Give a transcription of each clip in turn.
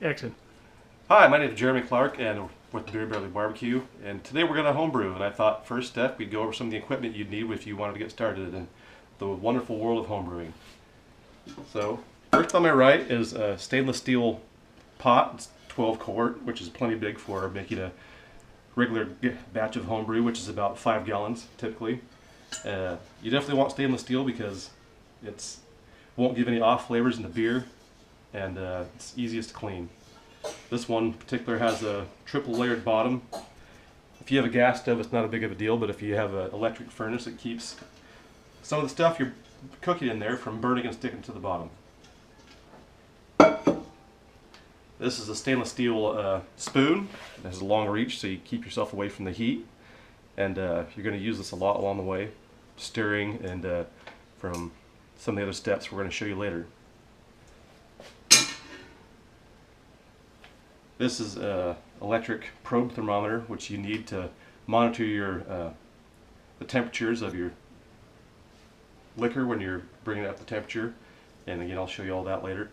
Action. Hi, my name is Jeremy Clark and with Barbeque, and today we're going to homebrew. And I thought first step we'd go over some of the equipment you'd need if you wanted to get started in the wonderful world of homebrewing. So first on my right is a stainless steel pot. It's 12 quart, which is plenty big for making a regular batch of homebrew, which is about 5 gallons typically. You definitely want stainless steel because it won't give any off flavors in the beer, and it's easiest to clean. This one in particular has a triple layered bottom. If you have a gas stove, it's not a big of a deal, but if you have an electric furnace, it keeps some of the stuff you're cooking in there from burning and sticking to the bottom. This is a stainless steel spoon. It has a long reach so you keep yourself away from the heat, and you're going to use this a lot along the way, stirring and from some of the other steps we're going to show you later. This is an electric probe thermometer, which you need to monitor the temperatures of your liquor when you're bringing up the temperature. And again, I'll show you all that later.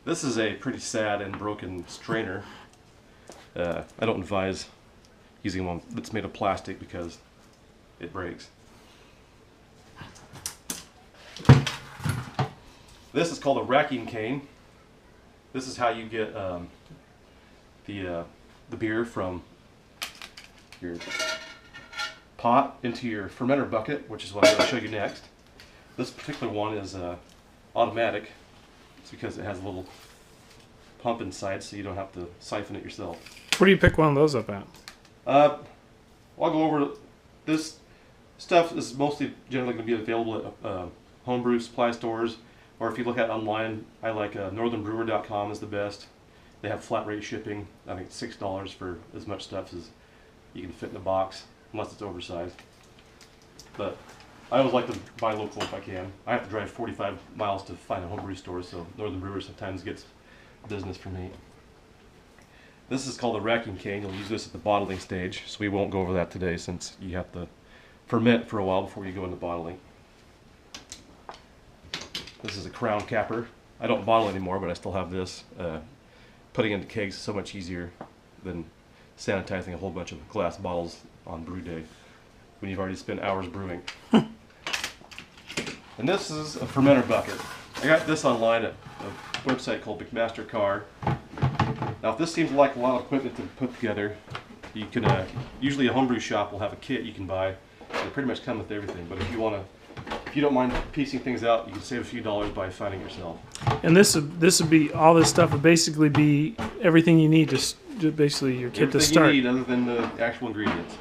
This is a pretty sad and broken strainer. I don't advise using one that's made of plastic because it breaks. This is called a racking cane. This is how you get the beer from your pot into your fermenter bucket, which is what I'm going to show you next. This particular one is automatic. It's because it has a little pump inside, so you don't have to siphon it yourself. Where do you pick one of those up at? I'll go over this stuff. Is mostly generally going to be available at homebrew supply stores. Or if you look at online, I like northernbrewer.com is the best. They have flat rate shipping. I think $6 for as much stuff as you can fit in a box, unless it's oversized. But I always like to buy local if I can. I have to drive 45 miles to find a homebrew store, so Northern Brewer sometimes gets business from me. This is called a racking cane. You'll use this at the bottling stage, so we won't go over that today since you have to ferment for a while before you go into bottling. This is a crown capper. I don't bottle anymore, but I still have this. Putting into kegs is so much easier than sanitizing a whole bunch of glass bottles on brew day when you've already spent hours brewing. And this is a fermenter bucket. I got this online at a website called McMaster-Carr. Now, if this seems like a lot of equipment to put together, you can usually a homebrew shop will have a kit you can buy. They pretty much come with everything, but if you don't mind piecing things out, you can save a few dollars by finding it yourself. And this would be, all this stuff would basically be everything you need to basically your kit to start. Everything you need other than the actual ingredients.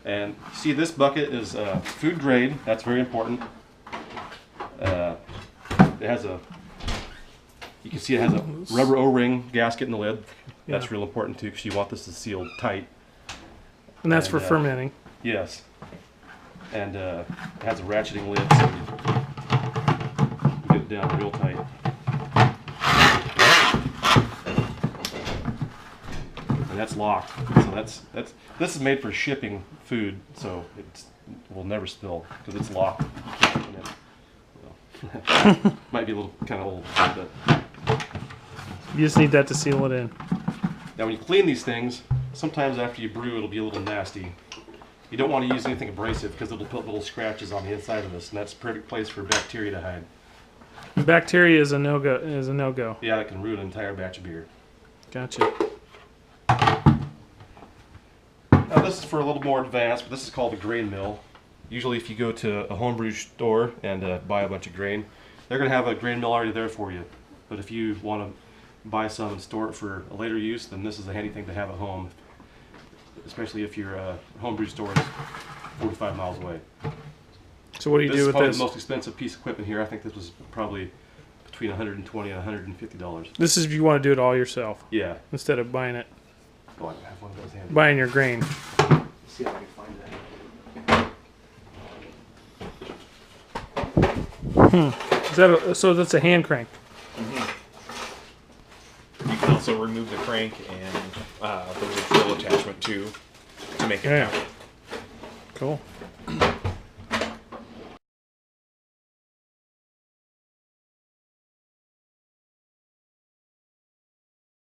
And see, this bucket is food grade. That's very important. It has you can see it has a rubber O-ring gasket in the lid. That's Yeah. real important too, because you want this to seal tight. And that's for fermenting. Yes. And it has a ratcheting lid, so you get it down real tight. And that's locked. So this is made for shipping food, so it will never spill because it's locked. You can't open it. Well, might be a little kind of old, but You just need that to seal it in. now when you clean these things, sometimes after you brew, it'll be a little nasty. You don't want to use anything abrasive because it'll put little scratches on the inside of this, and that's a perfect place for bacteria to hide. Bacteria is a no-go. Is a no-go. Yeah, that can ruin an entire batch of beer. Gotcha. Now this is for a little more advanced, but this is called a grain mill. Usually if you go to a homebrew store and buy a bunch of grain, they're going to have a grain mill already there for you. But if you want to buy some and store it for a later use, then this is a handy thing to have at home, especially if your homebrew store is 45 miles away. So what do you do with This is probably this? the most expensive piece of equipment here. I think this was probably between $120 and $150. This is if you want to do it all yourself Yeah. instead of buying it, Oh, I have one of those handy. buying your grain. Let's see if I can find that. Is that so? That's a hand crank. You can also remove the crank and the little drill attachment too to make it Yeah. count. Cool.